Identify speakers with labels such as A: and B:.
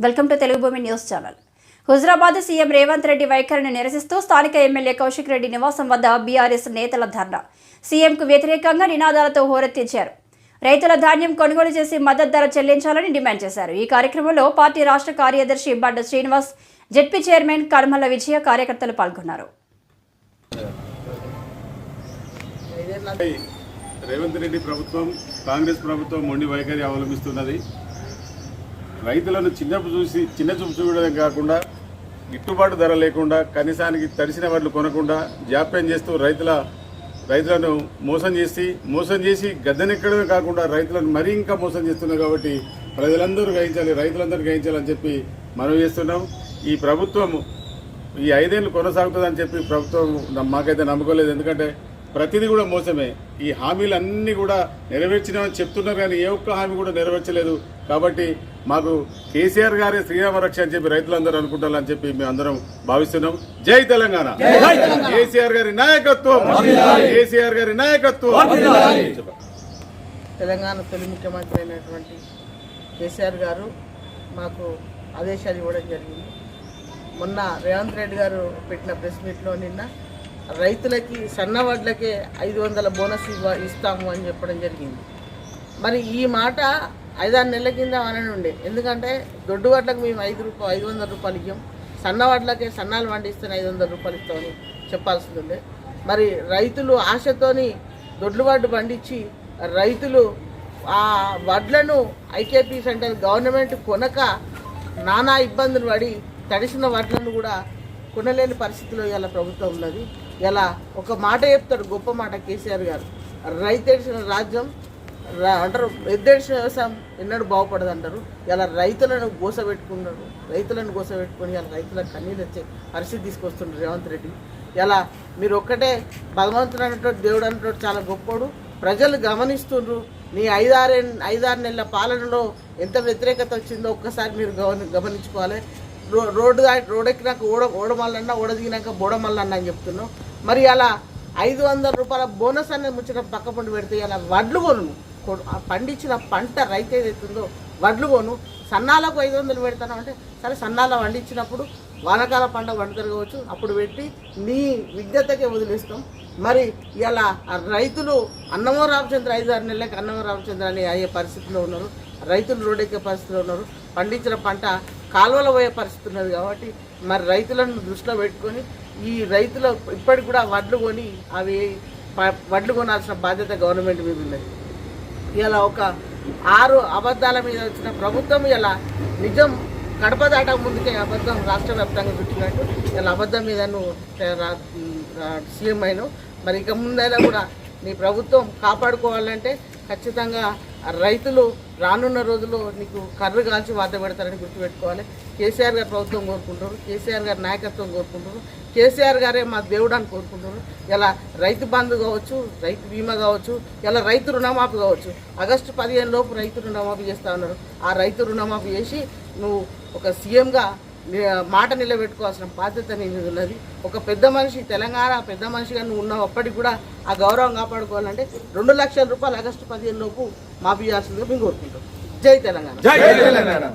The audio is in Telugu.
A: వెల్కమ్ టు తెలుగు భూమి news channel. Huzurabad CM Revanth Reddy వైఖరిని నిరసిస్తూ స్థానిక ఎమ్మెల్యే కౌశిక్ రెడ్డి నివాసం వద్ద బీఆర్ఎస్ నేతల ధర్నా. సీఎంకు వ్యతిరేకంగా నినాదాలతో హోరెత్తించారు. రైతుల ధాన్యం కొనుగోలు చేసి మద్దతు ధర చెల్లించాలని డిమాండ్ చేశారు. ఈ కార్యక్రమంలో పార్టీ రాష్ట్ర కార్యదర్శి బండ శ్రీనివాస్, జెడ్పీ చైర్మన్ కర్మల విజయ కార్యకర్తలు పాల్గొన్నారు.
B: రేవంత్ రెడ్డి ప్రభుత్వం, కాంగ్రెస్ ప్రభుత్వం మొండి వైఖరి అవలంబిస్తున్నది. రైతులను చిన్న చూపు చూడడం కాకుండా గిట్టుబాటు ధర లేకుండా కనీసానికి తడిసిన వడ్లు కొనకుండా జాప్యం చేస్తూ రైతులను మోసం చేసి గద్దెనెక్కడమే కాకుండా రైతులను మరీ ఇంకా మోసం చేస్తున్నారు. కాబట్టి ప్రజలందరూ గ్రహించాలి, రైతులందరూ గ్రహించాలని చెప్పి మనం చేస్తున్నాం. ఈ ప్రభుత్వం ఈ 5 ఏళ్ళు కొనసాగుతుందని చెప్పి ప్రభుత్వం మాకైతే నమ్మకలేదు. ఎందుకంటే ప్రతిదీ కూడా మోసమే. ఈ హామీలన్నీ కూడా నెరవేర్చినామని చెప్తున్నారు, కానీ ఏ ఒక్క హామీ కూడా నెరవేర్చలేదు. కాబట్టి మాకు కేసీఆర్ గారే శ్రీరామ రక్ష అని చెప్పి రైతులందరూ అనుకుంటారని చెప్పి మేము అందరం భావిస్తున్నాం. జై తెలంగాణ, కేసీఆర్ గారి నాయకత్వం, కేసీఆర్ గారి నాయకత్వం.
C: తెలంగాణ తొలి ముఖ్యమంత్రి అయినటువంటి కేసీఆర్ గారు మాకు ఆదేశాలు ఇవ్వడం జరిగింది. మొన్న రేవంత్ రెడ్డి గారు పెట్టిన ప్రెస్ మీట్లో నిన్న రైతులకి సన్న వడ్లకే 500 బోనస్ ఇస్తాము అని చెప్పడం జరిగింది. మరి ఈ మాట 5-6 నెలల కింద అనని ఉండే. ఎందుకంటే దొడ్డు వడ్లకు మేము 500 రూపాయలు ఇవ్వం, సన్న వడ్లకే సన్నాలు పండిస్తే 500 రూపాయలు ఇస్తామని చెప్పాల్సి ఉండే. మరి రైతులు ఆశతోని దొడ్లు వడ్డు పండించి రైతులు ఆ వడ్లను ఐకేపీ సెంటర్ గవర్నమెంట్ కొనక నానా ఇబ్బందులు పడి తడిసిన వడ్లను కూడా కొనలేని పరిస్థితిలో ఇలా ప్రభుత్వం ఉన్నది. ఇలా ఒక మాట చెప్తాడు, గొప్ప మాట కేసీఆర్ గారు, రైతేడిసిన రాజ్యం అంటారు, ఎద్దేడిసిన వ్యవసాయం ఎన్నడూ బాగుపడదు అంటారు. ఇలా రైతులను గోసపెట్టుకున్నారు, రైతులను గోసపెట్టుకుని ఇలా రైతులకు కన్నీళ్ళు వచ్చే పరిస్థితి తీసుకొస్తున్నారు రేవంత్ రెడ్డి. ఇలా మీరు ఒక్కటే భగవంతుడు అన్నట్టు దేవుడు అన్నట్టు చాలా గొప్పోడు, ప్రజలు గమనిస్తుండ్రు. నీ 5-6 నెలల పాలనలో ఎంత వ్యతిరేకత వచ్చిందో ఒక్కసారి మీరు గమనించుకోవాలి. రోడ్ ఎక్కినాక ఓడమల్లన్నా, ఓడదిగినాక బోడమల్లన్నా అని చెప్తున్నావు. మరి అలా 500 రూపాయల బోనస్ అనేది ముచ్చట పక్క పండు పెడితే అలా వడ్లు కొను, పండించిన పంట రైతు ఏదైతుందో వడ్లు కొను, సన్నాలకు 500 పెడతాను అంటే సరే, సన్నాల పండించినప్పుడు వానకాల పంట పండుతారు కావచ్చు, అప్పుడు పెట్టి నీ విజ్ఞతకే వదిలేస్తాం. మరి ఇలా రైతులు అన్నమో రామచంద్ర 5-6 నెలలకి అన్నమో రామచంద్ర అని అయ్యే పరిస్థితిలో ఉన్నారు. రైతులు రోడ్డెక్కే పరిస్థితిలో ఉన్నారు. పండించిన పంట కాలువలో పోయే పరిస్థితి ఉన్నది. కాబట్టి మరి రైతులను దృష్టిలో పెట్టుకొని ఈ రైతులు ఇప్పటికి కూడా వడ్లు కొని అవి వడ్లు కొనాల్సిన బాధ్యత గవర్నమెంట్ మీద ఉన్నది. ఇలా ఒక 6 అబద్ధాల మీద వచ్చిన ప్రభుత్వం ఇలా నిజం కడప దాటక ముందుకే అబద్ధం రాష్ట్ర వ్యాప్తంగా చుట్టినట్టు ఇలా అబద్ధం మీద నువ్వు సీఎం అయినావు. మరి ఇక ముందైనా కూడా నీ ప్రభుత్వం కాపాడుకోవాలంటే ఖచ్చితంగా రైతులు రానున్న రోజుల్లో నీకు కర్రు కాల్చి వార్త పెడతారని గుర్తుపెట్టుకోవాలి. కేసీఆర్ గారి ప్రభుత్వం కోరుకుంటారు, కేసీఆర్ గారి నాయకత్వం కోరుకుంటారు, కేసీఆర్ గారే మా దేవుడు అని కోరుకుంటారు. ఇలా రైతు బంధు కావచ్చు, రైతు బీమా కావచ్చు, ఇలా రైతు రుణమాఫీ కావచ్చు. ఆగస్టు 15 లోపు రైతు రుణమాఫీ చేస్తూ ఉన్నారు. ఆ రైతు రుణమాఫీ చేసి నువ్వు ఒక సీఎంగా మాట నిలబెట్టుకోవాల్సిన బాధ్యత నీది ఉన్నది. ఒక పెద్ద మనిషి, తెలంగాణ పెద్ద మనిషిగా నువ్వు ఉన్నావు. అప్పటికి కూడా ఆ గౌరవం కాపాడుకోవాలంటే 2 లక్షల రూపాయలు ఆగస్టు 15 లోపు మాఫీ చేయాల్సిందిగా మేము కోరుకుంటాం. జై తెలంగాణ.